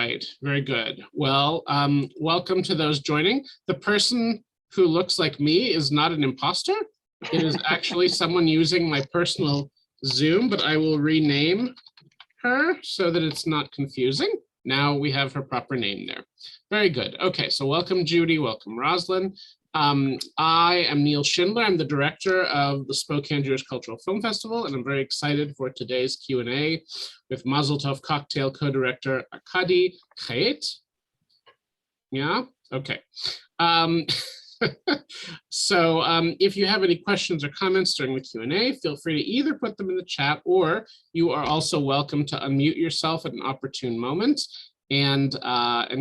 right, very good. Well, welcome to those joining. The person who looks like me is not an imposter. It is actually someone using my personal Zoom, but I will rename her so that it's not confusing. Now we have her proper name there. Very good. Okay, so welcome Judy, welcome Roslyn. I am Neil Schindler. I'm the director of the Spokane Jewish Cultural Film Festival, and I'm very excited for today's Q&A with Masel Tov Cocktail co-director Arkadij Khaet. Yeah, okay. So if you have any questions or comments during the Q&A, feel free to either put them in the chat, or you are also welcome to unmute yourself at an opportune moment and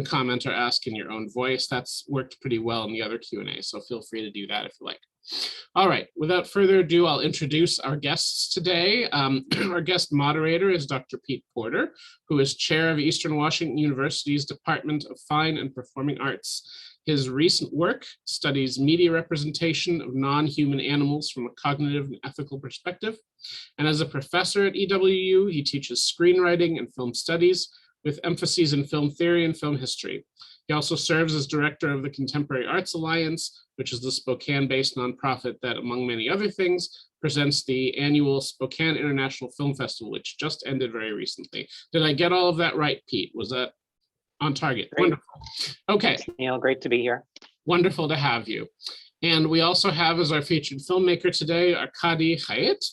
comment or ask in your own voice. That's worked pretty well in the other Q&A, so feel free to do that if you like. All right, without further ado, I'll introduce our guests today. Our guest moderator is Dr. Pete Porter, who is chair of Eastern Washington University's Department of Fine and Performing Arts. His recent work studies media representation of non-human animals from a cognitive and ethical perspective. And as a professor at EWU, he teaches screenwriting and film studies with emphases in film theory and film history. He also serves as director of the Contemporary Arts Alliance, which is the Spokane-based nonprofit that, among many other things, presents the annual Spokane International Film Festival, which just ended very recently. Did I get all of that right, Pete? Was that on target? Great. Wonderful. Okay. Thanks, Neil, great to be here. Wonderful to have you. And we also have as our featured filmmaker today, Arkadij Khaet,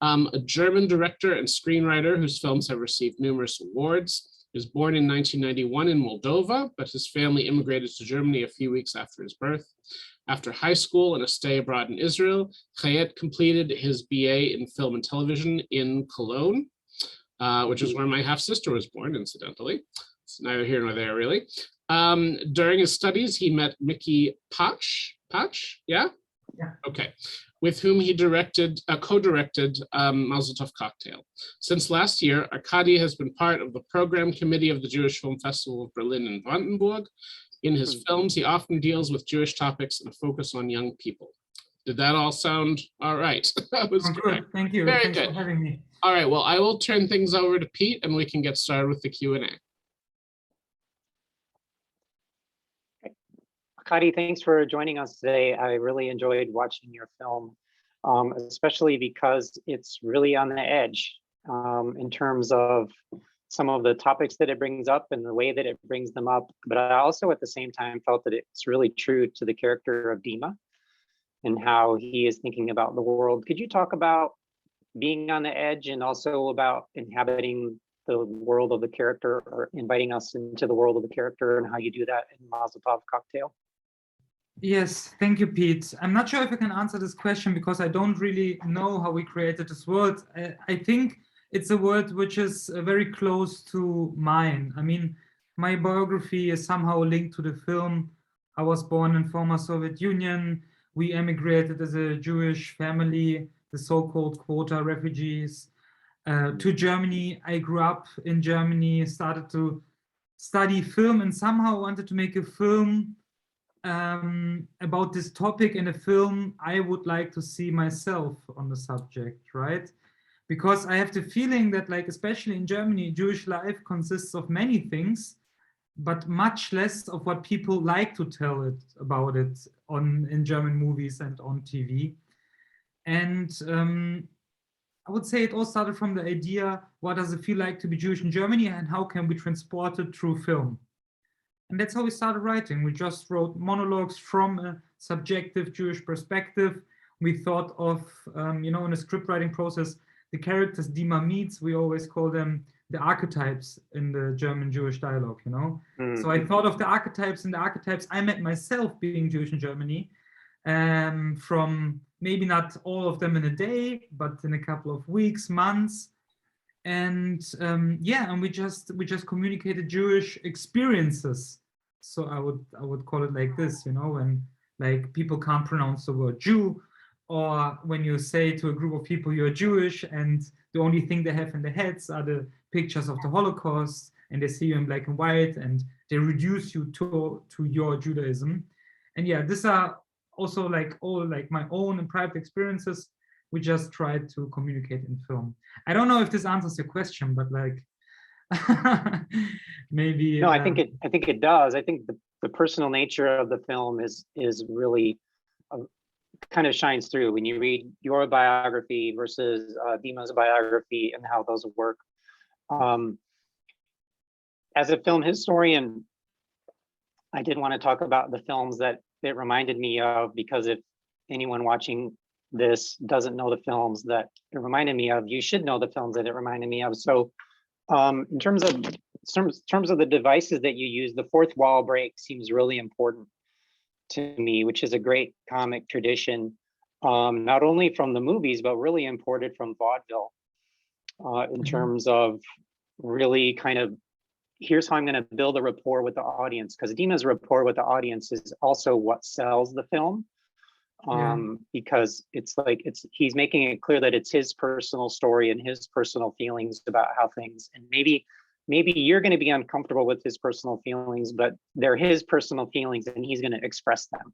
a German director and screenwriter whose films have received numerous awards. He was born in 1991 in Moldova, but his family immigrated to Germany a few weeks after his birth. After high school and a stay abroad in Israel, Khaet completed his BA in film and television in Cologne, which is where my half-sister was born, incidentally. It's neither here nor there, really. During his studies, he met Mickey Patch, yeah? Yeah. Okay, with whom he co-directed Masel Tov Cocktail. Since last year, Arkadij has been part of the program committee of the Jewish Film Festival of Berlin and Brandenburg. In his films, he often deals with Jewish topics and a focus on young people. Did that all sound all right? That was correct. Good. Thank you. Very Thanks good. for having me. All right, well, I will turn things over to Pete and we can get started with the Q&A. Arkadij, thanks for joining us today. I really enjoyed watching your film, especially because it's really on the edge in terms of some of the topics that it brings up and the way that it brings them up. But I also at the same time felt that it's really true to the character of Dima and how he is thinking about the world. Could you talk about being on the edge and also about inhabiting the world of the character, or inviting us into the world of the character, and how you do that in Masel Tov Cocktail? Yes, thank you, Pete. I'm not sure if I can answer this question because I don't really know how we created this world. I think it's a world which is very close to mine. I mean, my biography is somehow linked to the film. I was born in former Soviet Union. We emigrated as a Jewish family, the so-called quota refugees, to Germany. I grew up in Germany, started to study film, and somehow wanted to make a film about this topic, in a film I would like to see myself on the subject, right? Because I have the feeling that, like, especially in Germany, Jewish life consists of many things, but much less of what people like to tell it about it in German movies and on TV. And I would say it all started from the idea, what does it feel like to be Jewish in Germany, and how can we transport it through film? And that's how we started writing. We just wrote monologues from a subjective Jewish perspective. We thought of, in a script writing process, the characters Dima meets, we always call them the archetypes in the German Jewish dialogue, So I thought of the archetypes, and the archetypes I met myself being Jewish in Germany, from maybe not all of them in a day, but in a couple of weeks, months. And and we just communicated Jewish experiences. So I would call it like this, when like people can't pronounce the word Jew, or when you say to a group of people you're Jewish and the only thing they have in their heads are the pictures of the Holocaust, and they see you in black and white, and they reduce you to your Judaism. And yeah, these are also all my own and private experiences. We just tried to communicate in film. I don't know if this answers your question, but Maybe. No, I think it does. I think the personal nature of the film is really kind of shines through when you read your biography versus Dima's biography and how those work. As a film historian, I did want to talk about the films that it reminded me of, because if anyone watching this doesn't know the films that it reminded me of, you should know the films that it reminded me of. So in terms of the devices that you use, the fourth wall break seems really important to me, which is a great comic tradition, not only from the movies, but really imported from vaudeville, in terms of really kind of, here's how I'm going to build a rapport with the audience, because Dima's rapport with the audience is also what sells the film. Because it's like he's making it clear that it's his personal story and his personal feelings about how things, and maybe you're going to be uncomfortable with his personal feelings, but they're his personal feelings and he's going to express them.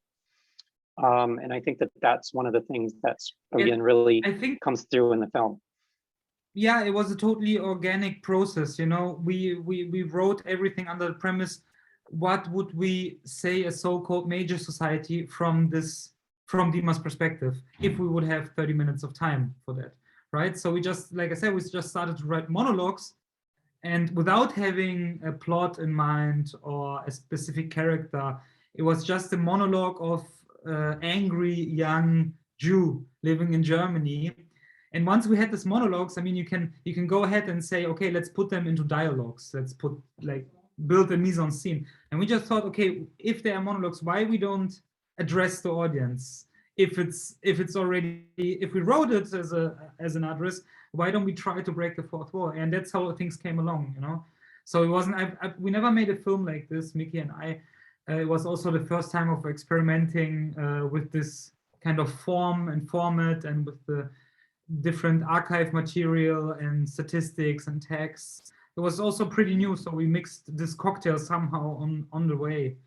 And I think that that's one of the things that's, again, really comes through in the film. Yeah, it was a totally organic process. You know, we wrote everything under the premise, what would we say a so-called major society from Dima's perspective, if we would have 30 minutes of time for that, right? So we just, like I said, we just started to write monologues, and without having a plot in mind or a specific character, it was just a monologue of angry young Jew living in Germany. And once we had these monologues, I mean, you can go ahead and say, okay, let's put them into dialogues. Let's build a mise en scene. And we just thought, okay, if they are monologues, why we don't address the audience? If we wrote it as an address, why don't we try to break the fourth wall? And that's how things came along, you know. So it wasn't. We never made a film like this, Mickey and I. It was also the first time of experimenting with this kind of form and format, and with the different archive material and statistics and texts. It was also pretty new, so we mixed this cocktail somehow on the way.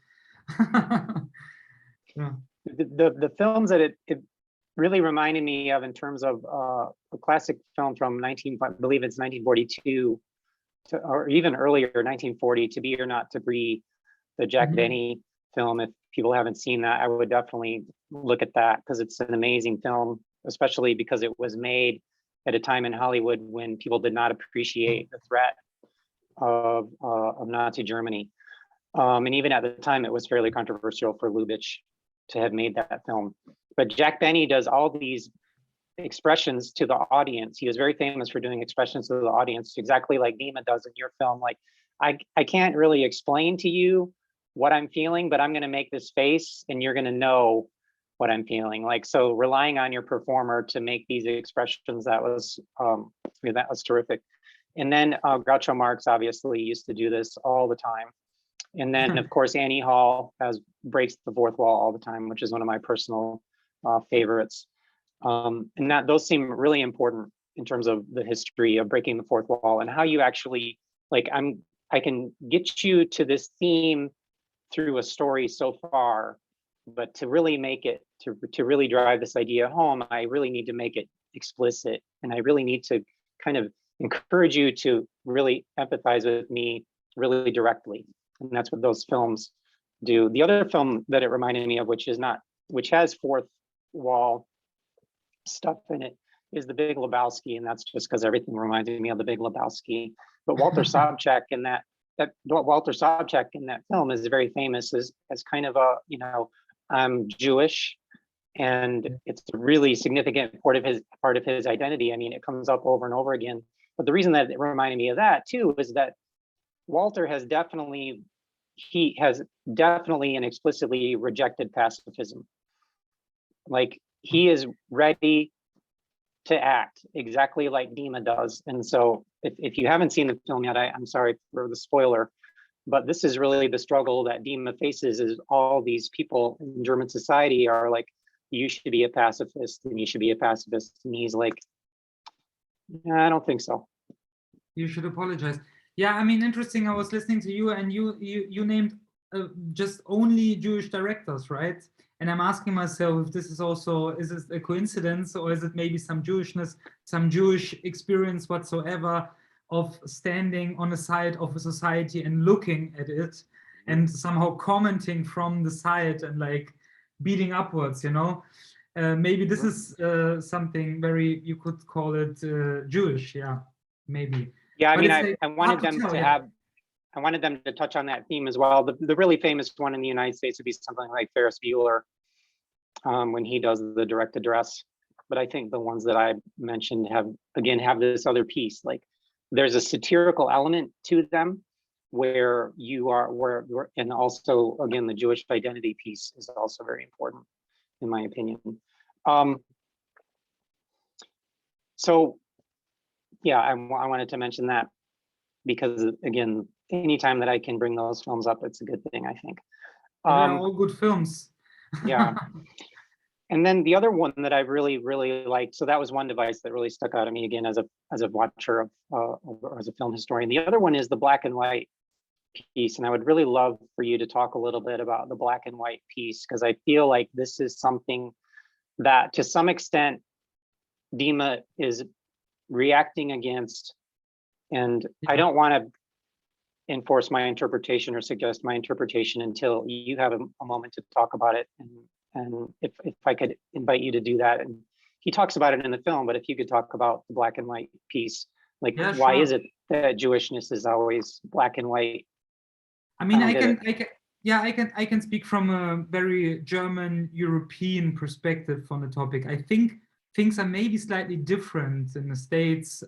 Yeah. The films that it really reminded me of, in terms of a classic film from I believe it's 1942, or even earlier, 1940, To Be or Not to Be, the Jack Benny film. If people haven't seen that, I would definitely look at that, because it's an amazing film, especially because it was made at a time in Hollywood when people did not appreciate the threat of Nazi Germany. And even at the time, it was fairly controversial for Lubitsch to have made that film. But Jack Benny does all these expressions to the audience. He was very famous for doing expressions to the audience, exactly like Dima does in your film. Like, I can't really explain to you what I'm feeling, but I'm going to make this face and you're going to know what I'm feeling. Like, so relying on your performer to make these expressions, that was terrific. And then Groucho Marx obviously used to do this all the time. And then, of course, Annie Hall breaks the fourth wall all the time, which is one of my personal favorites. And those seem really important in terms of the history of breaking the fourth wall, and how you actually, like, I can get you to this theme through a story so far, but to really make it, to really drive this idea home, I really need to make it explicit, and I really need to kind of encourage you to really empathize with me really directly. And that's what those films do. The other film that it reminded me of, which has fourth wall stuff in it, is The Big Lebowski, and that's just because everything reminds me of The Big Lebowski. But Walter Sobchak in that film is very famous as kind of a, you know, I'm Jewish, and it's a really significant part of his identity. I mean, it comes up over and over again. But the reason that it reminded me of that too is that Walter has definitely and explicitly rejected pacifism. Like, he is ready to act exactly like Dima does. And so if you haven't seen the film yet, I'm sorry for the spoiler, but this is really the struggle that Dima faces, is all these people in German society are like, you should be a pacifist, and you should be a pacifist. And he's like, I don't think so. You should apologize. Yeah, I mean, interesting. I was listening to you, and you named just only Jewish directors, right? And I'm asking myself if this is this a coincidence, or is it maybe some Jewishness, some Jewish experience whatsoever, of standing on the side of a society and looking at it and somehow commenting from the side and like beating upwards, you know. Maybe this is something very, you could call it Jewish, yeah, maybe. Yeah, I But mean, it's like I wanted hard them tell, to yeah. have, I wanted them to touch on that theme as well. The really famous one in the United States would be something like Ferris Bueller, when he does the direct address. But I think the ones that I mentioned have this other piece. Like there's a satirical element to them where you are, and also again, the Jewish identity piece is also very important, in my opinion. So yeah, I wanted to mention that because again, anytime that I can bring those films up, it's a good thing, I think. They're all good films. Yeah. And then the other one that I really, really liked, so that was one device that really stuck out to me again as a watcher of, or as a film historian. The other one is the black and white piece. And I would really love for you to talk a little bit about the black and white piece, because I feel like this is something that to some extent Dima is reacting against. And I don't want to enforce my interpretation or suggest my interpretation until you have a moment to talk about it. And if I could invite you to do that. And he talks about it in the film, but if you could talk about the black and white piece, like Yeah, why sure. is it that Jewishness is always black and white? I mean, I can speak from a very German European perspective on the topic. I think things are maybe slightly different in the States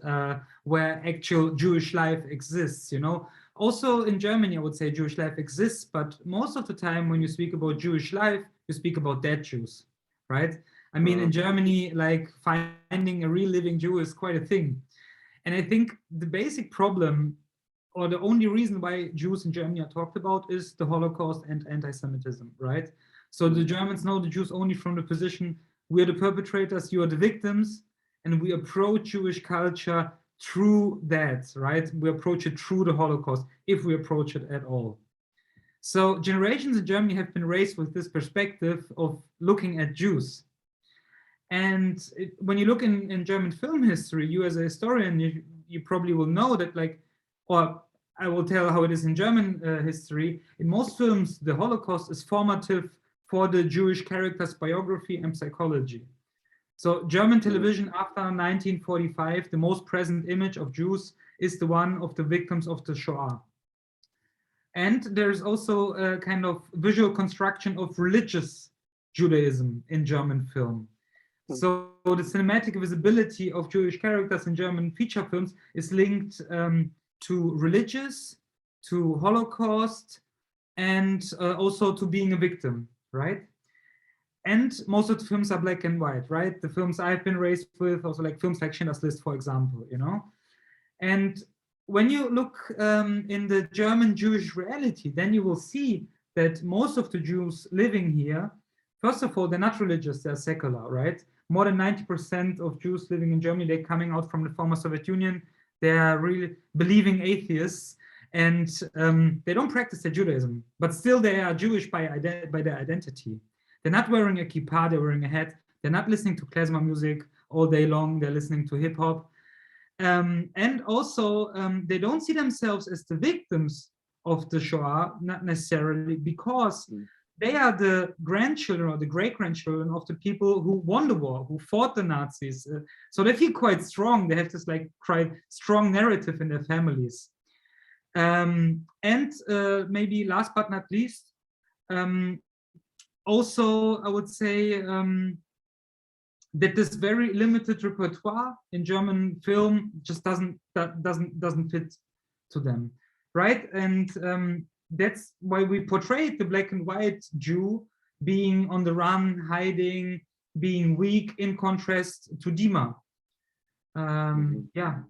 where actual Jewish life exists, you know. Also in Germany, I would say Jewish life exists, but most of the time when you speak about Jewish life, you speak about dead Jews, right? I mean, in Germany, like finding a real living Jew is quite a thing. And I think the basic problem, or the only reason why Jews in Germany are talked about, is the Holocaust and anti-Semitism, right? So the Germans know the Jews only from the position, we are the perpetrators, you are the victims, and we approach Jewish culture through that, right? We approach it through the Holocaust, if we approach it at all. So generations in Germany have been raised with this perspective of looking at Jews. And when you look in German film history, you as a historian, you probably will know that, like, or I will tell how it is in German history. In most films, the Holocaust is formative for the Jewish character's biography and psychology. So German television after 1945, the most present image of Jews is the one of the victims of the Shoah. And there's also a kind of visual construction of religious Judaism in German film. So the cinematic visibility of Jewish characters in German feature films is linked to religious, to Holocaust, and also to being a victim, right? And most of the films are black and white, right? The films I've been raised with, also like films like Schindler's List, for example, you know? And when you look in the German Jewish reality, then you will see that most of the Jews living here, first of all, they're not religious, they're secular, right? More than 90% of Jews living in Germany, they're coming out from the former Soviet Union. They're really believing atheists, and they don't practice their Judaism, but still they are Jewish by their identity. They're not wearing a kippah, they're wearing a hat. They're not listening to klezmer music all day long, they're listening to hip hop. And also, they don't see themselves as the victims of the Shoah, not necessarily, because they are the grandchildren or the great-grandchildren of the people who won the war, who fought the Nazis. So they feel quite strong. They have this like quite strong narrative in their families. And maybe last but not least, also I would say that this very limited repertoire in German film just doesn't fit to them, right? And that's why we portrayed the black and white Jew being on the run, hiding, being weak, in contrast to Dima. Yeah.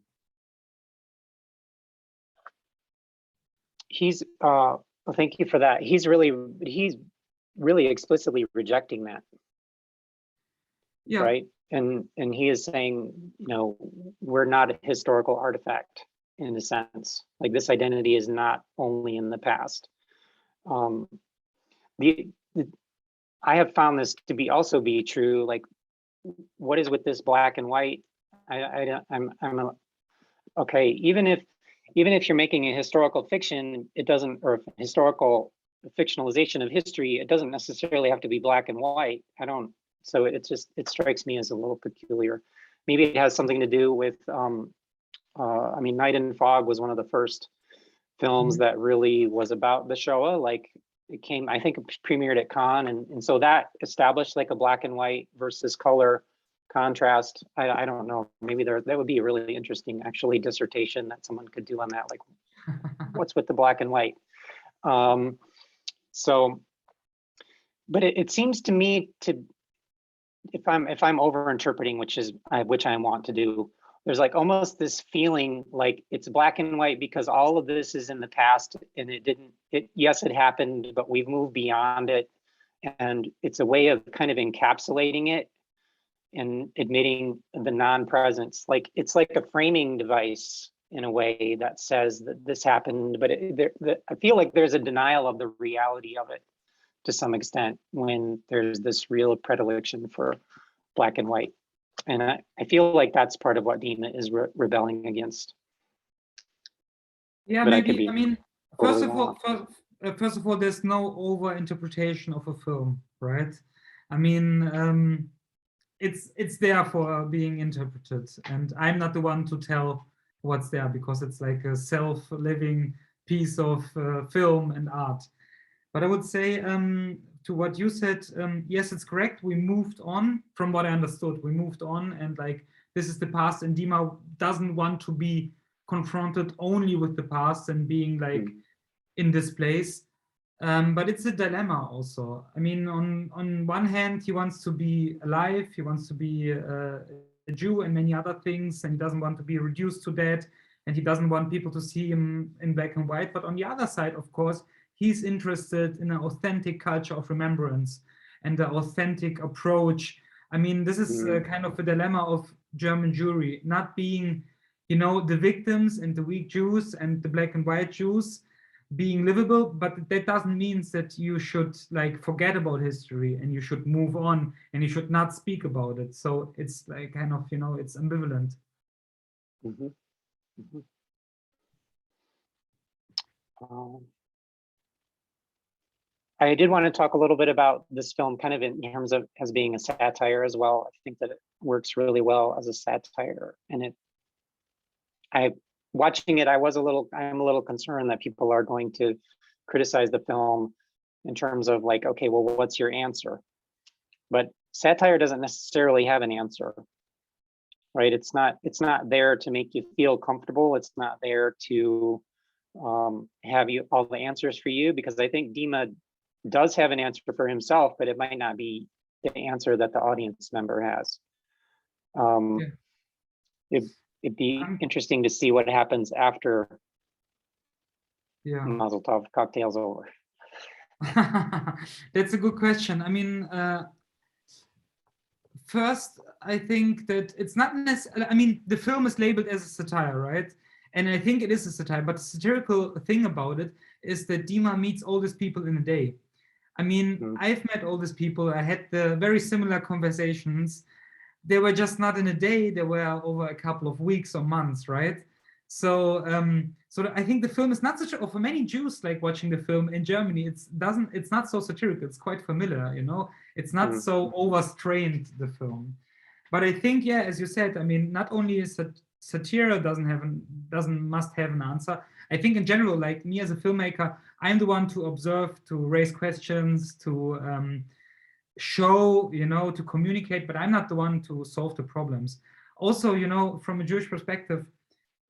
He's well, thank you for that. He's really explicitly rejecting that. Yeah. Right. And he is saying, you know, we're not a historical artifact in a sense. Like this identity is not only in the past. I have found this to be also be true. Like, what is with this black and white? I'm okay, even if you're making a historical fiction, it doesn't, or historical fictionalization of history, it doesn't necessarily have to be black and white. So it strikes me as a little peculiar. Maybe it has something to do with, I mean, Night and Fog was one of the first films that really was about the Shoah. Like it came, I think it premiered at Cannes, and so that established like a black and white versus color contrast. I don't know, maybe that would be a really interesting actually dissertation that someone could do on that, like what's with the black and white. So, but it seems to me to, if I'm over interpreting, which I want to do, there's like almost this feeling like it's black and white because all of this is in the past and yes, it happened, but we've moved beyond it. And it's a way of kind of encapsulating it and admitting the non-presence. Like it's like a framing device in a way that says that this happened, but I feel like there's a denial of the reality of it to some extent when there's this real predilection for black and white. And I feel like that's part of what Dima is rebelling against. Yeah, but maybe. I mean, first totally of all, there's no over interpretation of a film, right? I mean, it's there for being interpreted, and I'm not the one to tell what's there because it's like a self-living piece of film and art. But I would say to what you said, yes, it's correct. We moved on from what I understood. We moved on, and like this is the past, and Dima doesn't want to be confronted only with the past and being like in this place. But it's a dilemma also. I mean, on one hand, he wants to be alive. He wants to be a Jew and many other things, and he doesn't want to be reduced to that, and he doesn't want people to see him in black and white. But on the other side, of course, he's interested in an authentic culture of remembrance and the authentic approach. I mean, this is kind of a dilemma of German Jewry, not being, the victims and the weak Jews and the black and white Jews being livable, but that doesn't mean that you should like forget about history and you should move on and you should not speak about it. So it's like kind of, it's ambivalent. I did want to talk a little bit about this film kind of in terms of as being a satire as well. I think that it works really well as a satire, and watching it, I'm a little concerned that people are going to criticize the film in terms of like, okay, well, what's your answer? But satire doesn't necessarily have an answer, right? It's not there to make you feel comfortable. It's not there to have you all the answers for you, because I think Dima does have an answer for himself, but it might not be the answer that the audience member has. It'd be interesting to see what happens after Masel Tov Cocktail's over. That's a good question. I mean, first, I think that it's not necessarily, I mean, the film is labeled as a satire, right? And I think it is a satire, but the satirical thing about it is that Dima meets all these people in a day. I mean, I've met all these people. I had the very similar conversations. They were just not in a day. They were over a couple of weeks or months, right? So, so I think the film is not such a, for many Jews, like watching the film in Germany, it's not so satirical. It's quite familiar, It's not so overstrained, the film. But I think, yeah, as you said, I mean, not only is satire must have an answer. I think in general, like me as a filmmaker, I'm the one to observe, to raise questions, to show, to communicate, but I'm not the one to solve the problems. Also, from a Jewish perspective,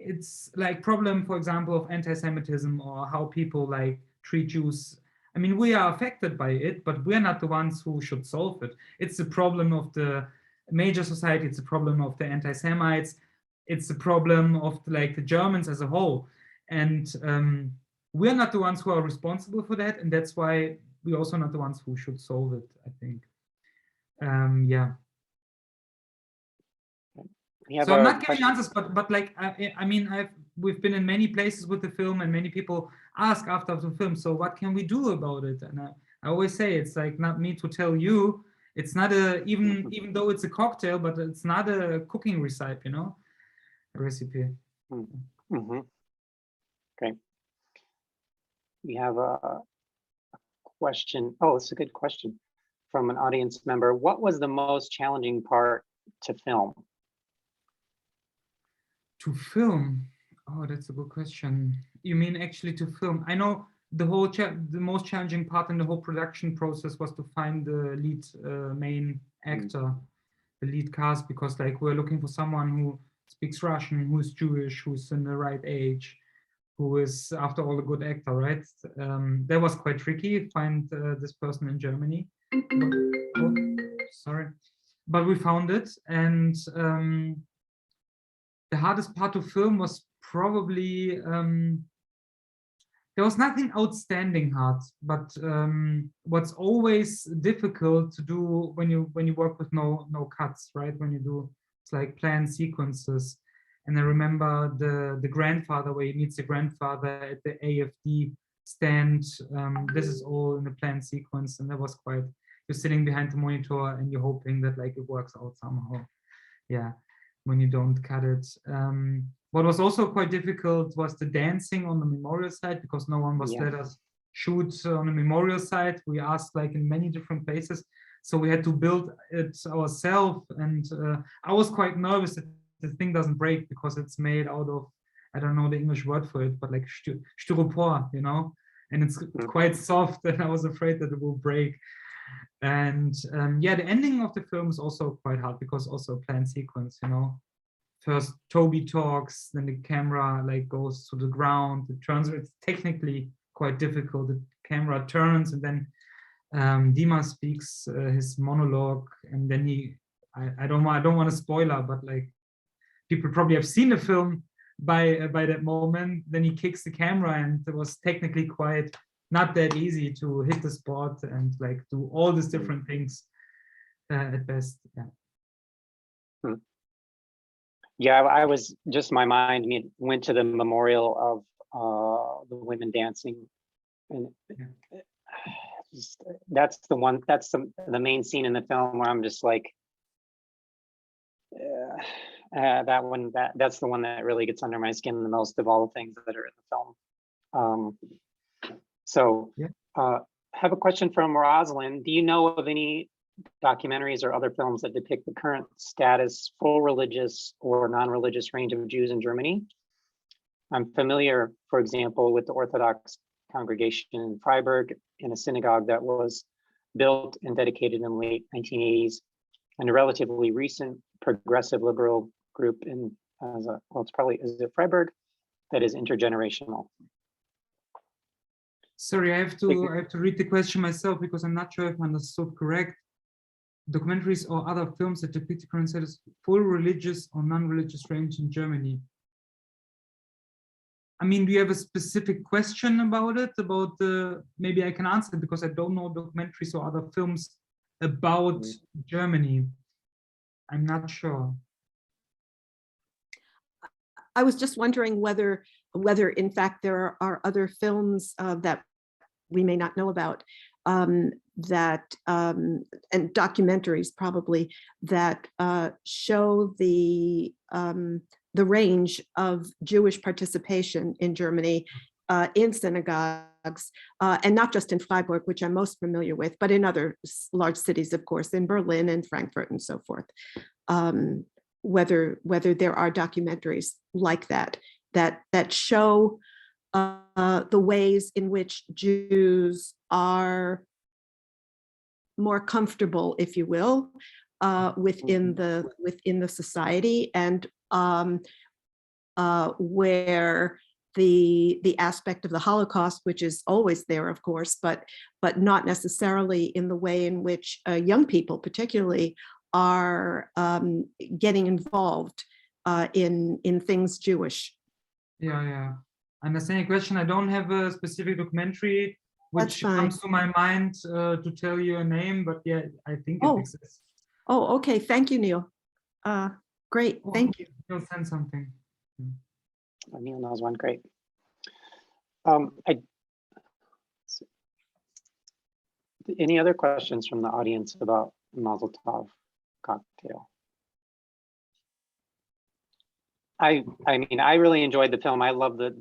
it's like problem, for example, of anti-Semitism or how people like treat Jews. I mean, we are affected by it, but we're not the ones who should solve it. It's the problem of the major society. It's a problem of the anti-Semites. It's a problem of like the Germans as a whole. And we're not the ones who are responsible for that. And that's why we're also not the ones who should solve it, I think. Yeah. So I'm not giving answers, but like, I mean, we've been in many places with the film and many people ask after the film, so what can we do about it? And I always say, it's like not me to tell you, it's not even though it's a cocktail, but it's not a cooking recipe, a recipe. Mm-hmm. Great. We have a question. Oh, it's a good question from an audience member. What was the most challenging part to film? To film? Oh, that's a good question. You mean actually to film? I know the most challenging part in the whole production process was to find the lead main actor, the lead cast, because like we're looking for someone who speaks Russian, who's Jewish, who's in the right age, who is after all a good actor, right? That was quite tricky to find this person in Germany. But we found it, and the hardest part to film was probably there was nothing outstanding hard, but what's always difficult to do when you work with no cuts, right? When you do, it's like planned sequences. And I remember the grandfather, where he meets the grandfather at the AFD stand. This is all in the planned sequence, and that was quite. You're sitting behind the monitor and you're hoping that like it works out somehow. Yeah, when you don't cut it. What was also quite difficult was the dancing on the memorial site, because no one was let us shoot on the memorial site. We asked like in many different places, so we had to build it ourselves. And I was quite nervous that the thing doesn't break, because it's made out of, I don't know the English word for it, but like styropor, you know, and it's quite soft, and I was afraid that it will break. And yeah, the ending of the film is also quite hard, because also a planned sequence, you know. First Toby talks, then the camera like goes to the ground, it turns. It's technically quite difficult. The camera turns, and then Dima speaks his monologue, and then I don't want to spoiler, but like people probably have seen the film by that moment. Then he kicks the camera, and it was technically quite not that easy to hit the spot and like do all these different things at best. Yeah. Yeah, I was just, my mind went to the memorial of the women dancing, and that's the one. That's the main scene in the film where I'm just like, that one. That's the one that really gets under my skin the most of all the things that are in the film. So, have a question from Rosalind. Do you know of any documentaries or other films that depict the current status, full religious or non-religious range of Jews in Germany? I'm familiar, for example, with the Orthodox congregation in Freiburg, in a synagogue that was built and dedicated in the late 1980s, and a relatively recent progressive liberal group in, well, it's probably, is it Freiburg, that is intergenerational. Sorry, I have to read the question myself, because I'm not sure if I understood correct. Documentaries or other films that depict the current status, full religious or non-religious range in Germany. I mean, do you have a specific question about it? About the, maybe I can answer it, because I don't know documentaries or other films about Germany. I'm not sure. I was just wondering whether in fact there are other films that we may not know about, that and documentaries probably, that show the range of Jewish participation in Germany in synagogues, and not just in Freiburg, which I'm most familiar with, but in other large cities, of course, in Berlin and Frankfurt and so forth. Whether there are documentaries like that show the ways in which Jews are more comfortable, if you will, within the society, and where the aspect of the Holocaust, which is always there, of course, but not necessarily in the way in which young people, particularly, are getting involved in things Jewish. Yeah. I understand your question. I don't have a specific documentary which comes to my mind to tell you a name, but yeah, I think it exists. Oh, okay. Thank you, Neil. Great. Thank you. You'll send something. Neil knows one. Great. Any other questions from the audience about Masel Tov Cocktail? I mean, I really enjoyed the film. I love that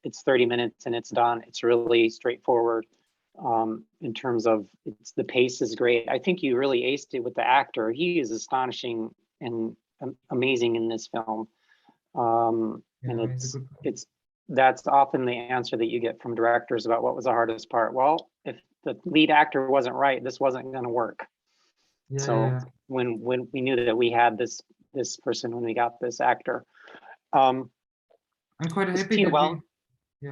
it's 30 minutes and it's done. It's really straightforward in terms of the pace is great. I think you really aced it with the actor. He is astonishing and amazing in this film. And that's often the answer that you get from directors about what was the hardest part. Well, if the lead actor wasn't right, this wasn't going to work. When we knew that we had this person, when we got this actor, I'm quite happy.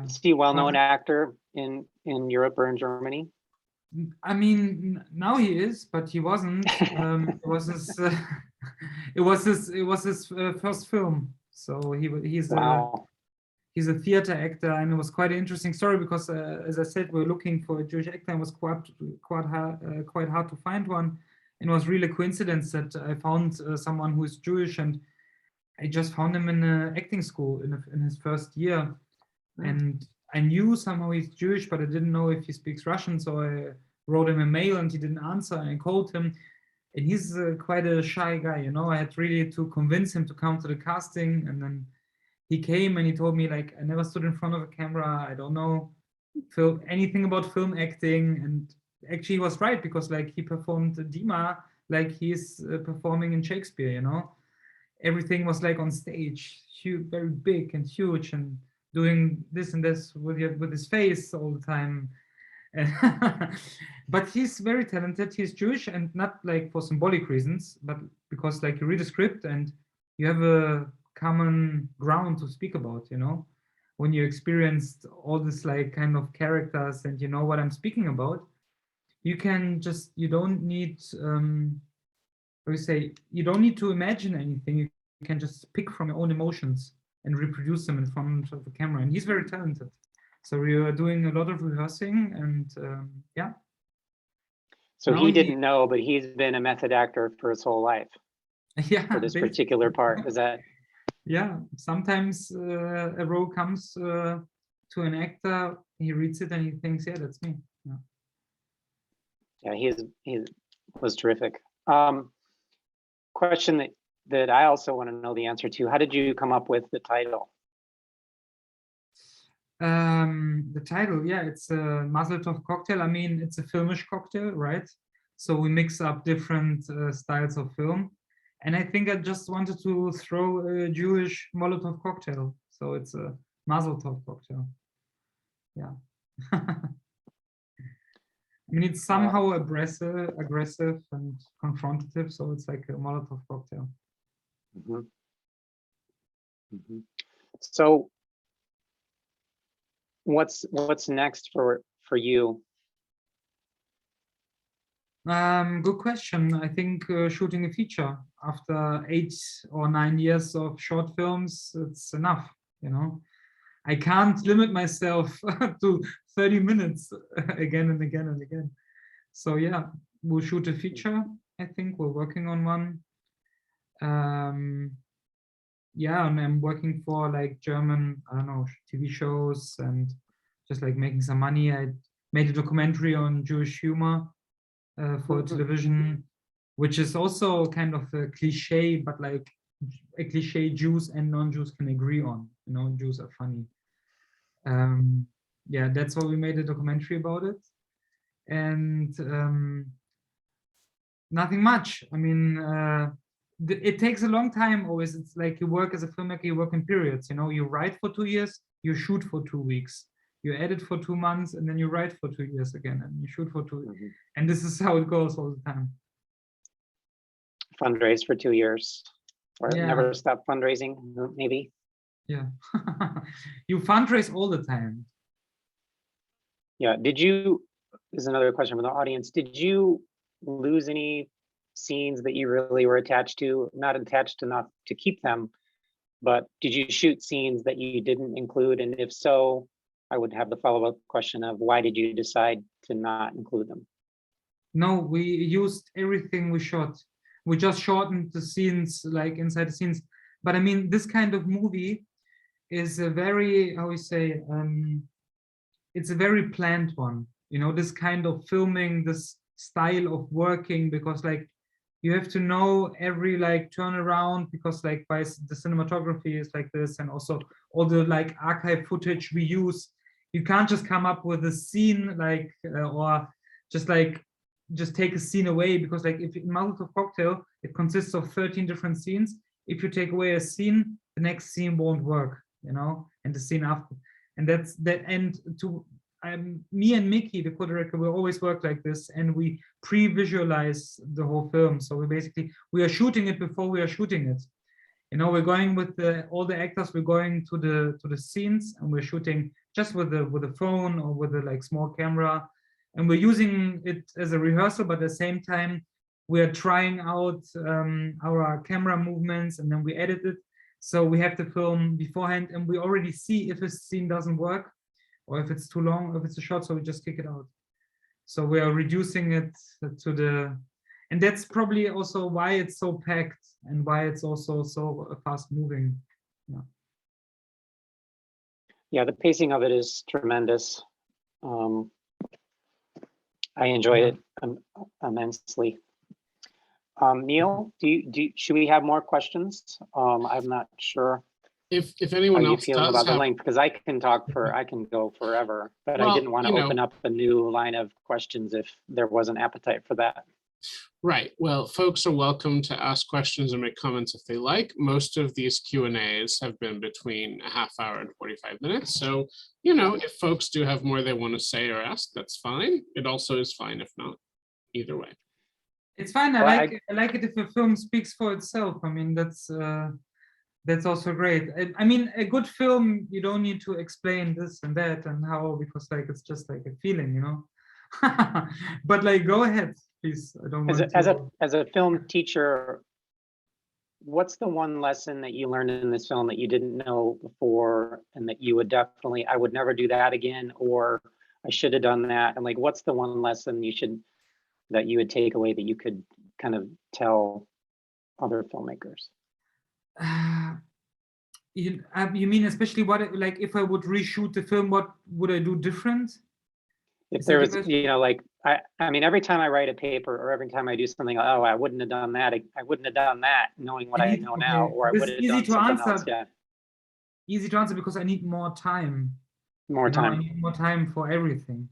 Steve, well-known actor in Europe or in Germany. I mean, now he is, but he wasn't. It was his first film. So he's wow. He's a theater actor, and it was quite an interesting story because, as I said, we're looking for a Jewish actor, and it was quite hard to find one. And it was really a coincidence that I found someone who is Jewish, and I just found him in an acting school in his first year. And I knew somehow he's Jewish, but I didn't know if he speaks Russian. So I wrote him a mail and he didn't answer, and I called him. And he's quite a shy guy, you know. I had really to convince him to come to the casting, and then he came and he told me, like, I never stood in front of a camera. I don't know anything about film acting. And actually he was right, because like he performed Dima like he's performing in Shakespeare, you know. Everything was like on stage, huge, very big and huge, and doing this and this with his face all the time. But he's very talented. He's Jewish, and not like for symbolic reasons, but because like you read a script and you have a common ground to speak about, you know. When you experienced all this like kind of characters and you know what I'm speaking about, you can just, you don't need you don't need to imagine anything. You can just pick from your own emotions and reproduce them in front of the camera. And he's very talented. So we are doing a lot of rehearsing, and yeah. So now he didn't know, but he's been a method actor for his whole life. Yeah. For this particular part, is that? Yeah. Sometimes a role comes to an actor, he reads it and he thinks, yeah, that's me. Yeah, he was terrific. Question that I also want to know the answer to: how did you come up with the title? The title, yeah, it's a Masel Tov Cocktail. I mean, it's a filmish cocktail, right? So we mix up different styles of film. And I think I just wanted to throw a Jewish Molotov cocktail. So it's a Masel Tov cocktail. Yeah. I mean, it's somehow aggressive and confrontative. So it's like a Molotov cocktail. Mm-hmm. Mm-hmm. So what's next for you? Good question. I think shooting a feature after 8 or 9 years of short films, it's enough, you know. I can't limit myself to 30 minutes again and again and again. So yeah, we'll shoot a feature. I think we're working on one. Yeah, and I'm working for like German, I don't know, TV shows and just like making some money. I made a documentary on Jewish humor for television, which is also kind of a cliche, but like a cliche Jews and non-Jews can agree on. You know, Jews are funny. Yeah, that's why we made a documentary about it. And nothing much. I mean, it takes a long time always. It's like you work as a filmmaker, you work in periods, you know, you write for 2 years, you shoot for 2 weeks. You edit for 2 months, and then you write for 2 years again, and you shoot for 2 weeks. And this is how it goes all the time. Fundraise for 2 years, or never stop fundraising, maybe. Yeah, you fundraise all the time. Yeah. Did you? This is another question from the audience. Did you lose any scenes that you really were attached to? Not attached enough to keep them, but did you shoot scenes that you didn't include? And if so, I would have the follow-up question of why did you decide to not include them? No, we used everything we shot. We just shortened the scenes, like inside the scenes. But I mean, this kind of movie is a very, how we say, it's a very planned one. You know, this kind of filming, this style of working, because like you have to know every like turnaround, because like the cinematography is like this, and also all the like archive footage we use. You can't just come up with a scene like or just take a scene away, because like if in Masel Tov Cocktail it consists of 13 different scenes. If you take away a scene, the next scene won't work, you know, and the scene after. And that's that. And to me and Mickey, the co-director, we always work like this, and we pre-visualize the whole film. So we are shooting it before we are shooting it. You know, we're going with all the actors. We're going to the scenes, and we're shooting just with a phone or with a like small camera, and we're using it as a rehearsal. But at the same time, we are trying out our camera movements, and then we edit it. So we have the film beforehand, and we already see if a scene doesn't work, or if it's too long, or if it's too short, so we just kick it out. So we are reducing it to the, and that's probably also why it's so packed and why it's also so fast moving. Yeah. Yeah, the pacing of it is tremendous. I enjoy it immensely. Neil, should we have more questions? I'm not sure. If anyone How you else feeling does about the have, length? Because I can go forever, but Well, I didn't want to you know, open up a new line of questions if there was an appetite for that. right, well, folks are welcome to ask questions or make comments if they like. Most of these Q&As have been between a half hour and 45 minutes. So, you know, if folks do have more they want to say or ask, that's fine. It also is fine if not, either way. It's fine. I Well, like it if a film speaks for itself. I mean, that's also great. I mean, a good film, you don't need to explain this and that and how, because like it's just like a feeling, you know. But like, go ahead, please. I don't want As a film teacher, what's the one lesson that you learned in this film that you didn't know before, and that you would definitely, I would never do that again, or I should have done that? And like, what's the one lesson that you would take away that you could kind of tell other filmmakers? You mean especially what, like if I would reshoot the film, what would I do different? If there was, you know, like, I mean, every time I write a paper or every time I do something, oh, I wouldn't have done that. I wouldn't have done that knowing what I know now, or I would have done something else. Yeah. Easy to answer because I need more time. More time. I need more time for everything.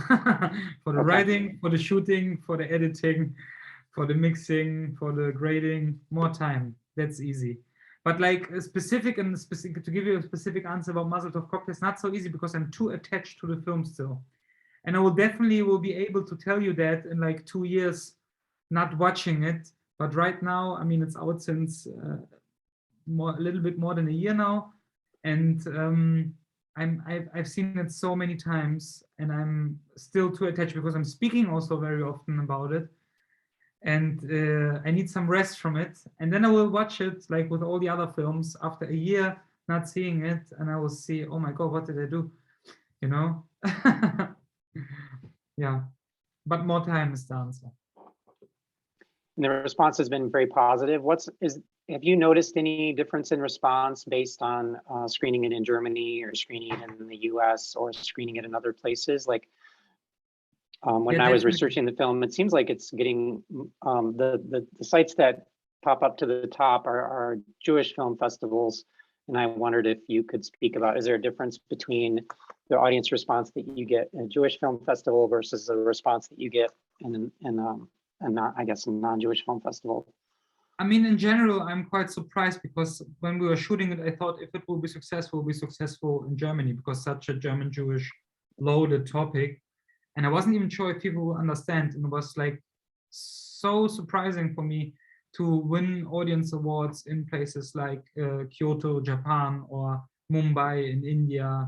For the writing, for the shooting, for the editing, for the mixing, for the grading, more time. That's easy. But like a specific to give you a specific answer about Masel Tov Cocktail is not so easy because I'm too attached to the film still. And I will definitely be able to tell you that in like 2 years, not watching it. But right now, I mean, it's out since a little bit more than a year now, and I've seen it so many times, and I'm still too attached because I'm speaking also very often about it, and I need some rest from it. And then I will watch it like with all the other films after a year not seeing it, and I will see, oh my God, what did I do? You know. Yeah, but more time is the answer. And the response has been very positive. Have you noticed any difference in response based on screening it in Germany or screening it in the US or screening it in other places? Like when I was researching the film, it seems like it's getting the sites that pop up to the top are Jewish film festivals. And I wondered if you could speak about, is there a difference between the audience response that you get in a Jewish film festival versus the response that you get in I guess, a non-Jewish film festival? I mean, in general, I'm quite surprised because when we were shooting it, I thought if it will be successful in Germany because such a German-Jewish loaded topic. And I wasn't even sure if people will understand. And it was like so surprising for me to win audience awards in places like Kyoto, Japan, or Mumbai in India.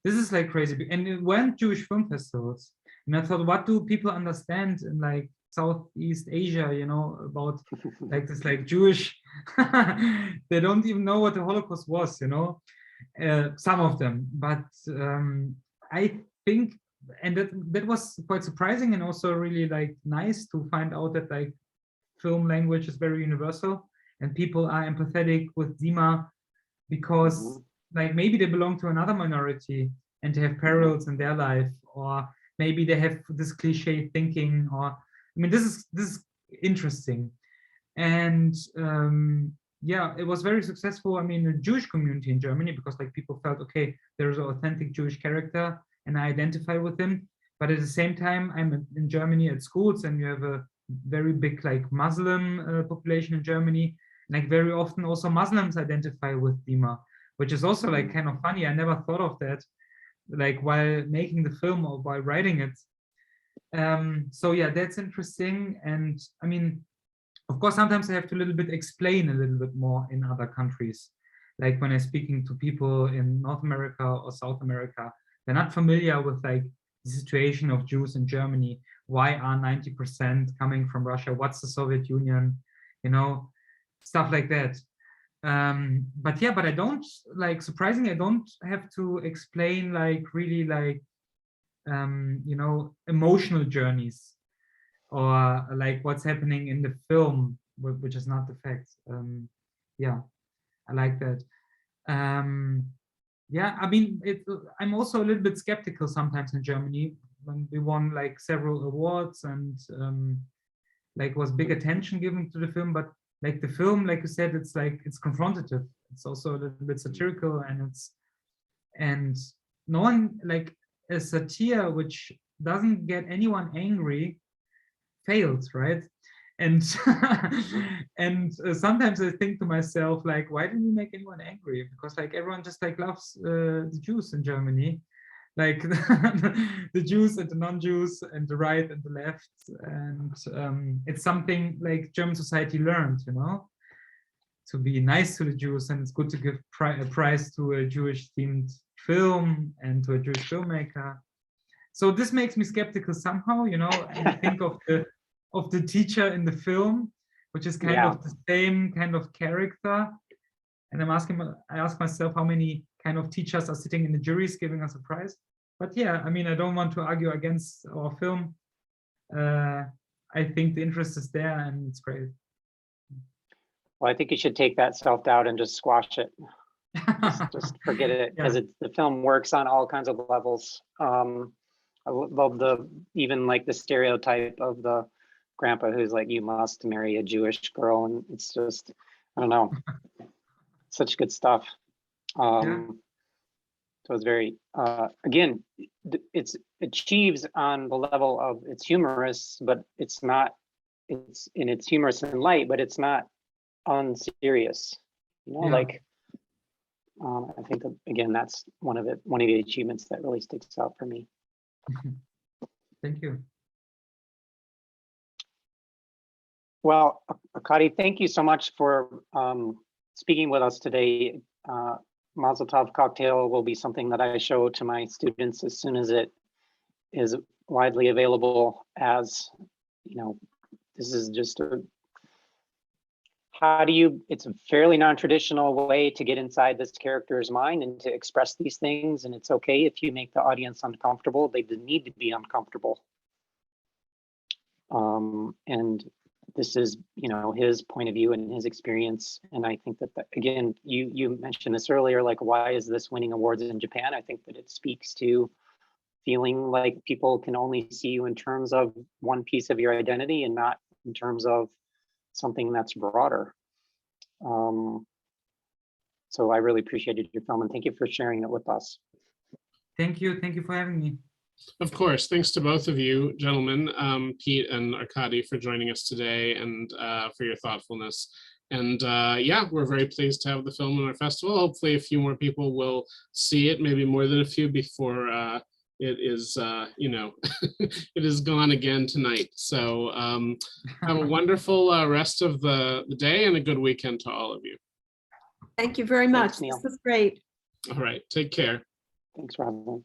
This is like crazy. And it went Jewish film festivals. And I thought, what do people understand in like Southeast Asia, you know, about like this like Jewish, they don't even know what the Holocaust was, you know, some of them. But I think, and that was quite surprising and also really like nice to find out that like film language is very universal and people are empathetic with Dima because like maybe they belong to another minority and they have parallels in their life, or maybe they have this cliche thinking, or I mean, this is interesting. And yeah, it was very successful. I mean, the Jewish community in Germany, because like people felt, okay, there's an authentic Jewish character and I identify with him. But at the same time, I'm in Germany at schools, and you have a very big like Muslim population in Germany. Like very often also Muslims identify with Dima, which is also like kind of funny. I never thought of that, like while making the film or while writing it. So yeah, that's interesting. And I mean, of course, sometimes I have to a little bit explain a little bit more in other countries. Like when I'm speaking to people in North America or South America, they're not familiar with like the situation of Jews in Germany. Why are 90% coming from Russia? What's the Soviet Union? You know, stuff like that. But yeah, but I don't, like, surprisingly, I don't have to explain like really like, you know, emotional journeys or like what's happening in the film, which is not the fact. Yeah, I like that. Yeah, I mean, I'm also a little bit skeptical sometimes in Germany when we won like several awards and like was big attention given to the film, but like the film, like you said, it's like it's confrontative. It's also a little bit satirical, and no one, like a satire which doesn't get anyone angry fails, right? And and sometimes I think to myself, like, why didn't we make anyone angry? Because like everyone just like loves the Jews in Germany, like the Jews and the non-Jews and the right and the left, and it's something like German society learned, you know, to be nice to the Jews, and it's good to give a prize to a Jewish themed film and to a Jewish filmmaker. So this makes me skeptical somehow, you know, and I think of the teacher in the film, which is kind of the same kind of character. And I ask myself how many kind of teachers are sitting in the juries giving us a prize. But yeah, I mean, I don't want to argue against our film. I think the interest is there and it's great. Well, I think you should take that self-doubt and just squash it. Just forget it, because the film works on all kinds of levels. I love even like the stereotype of the grandpa who's like, you must marry a Jewish girl, and it's just, I don't know, such good stuff. So it's very, again, it achieves on the level of it's humorous, but it's not, it's humorous and light, but it's not unserious, you know, like, I think that, again, that's one of the achievements that really sticks out for me. Thank you. Well, Arkadij, thank you so much for speaking with us today. Masel Tov Cocktail will be something that I show to my students as soon as it is widely available. As you know, this is just it's a fairly non-traditional way to get inside this character's mind and to express these things. And it's okay if you make the audience uncomfortable. They need to be uncomfortable. And this is, you know, his point of view and his experience. And I think that, again, you mentioned this earlier, like, why is this winning awards in Japan? I think that it speaks to feeling like people can only see you in terms of one piece of your identity and not in terms of something that's broader. So I really appreciated your film, and thank you for sharing it with us. Thank you for having me. Of course, thanks to both of you, gentlemen, Pete and Arkadij, for joining us today and for your thoughtfulness. And yeah, we're very pleased to have the film in our festival. Hopefully a few more people will see it, maybe more than a few, before it is, you know, it is gone again tonight. So have a wonderful rest of the day and a good weekend to all of you. Thank you very much. Thanks, Neil. This was great. All right, take care. Thanks, Robin.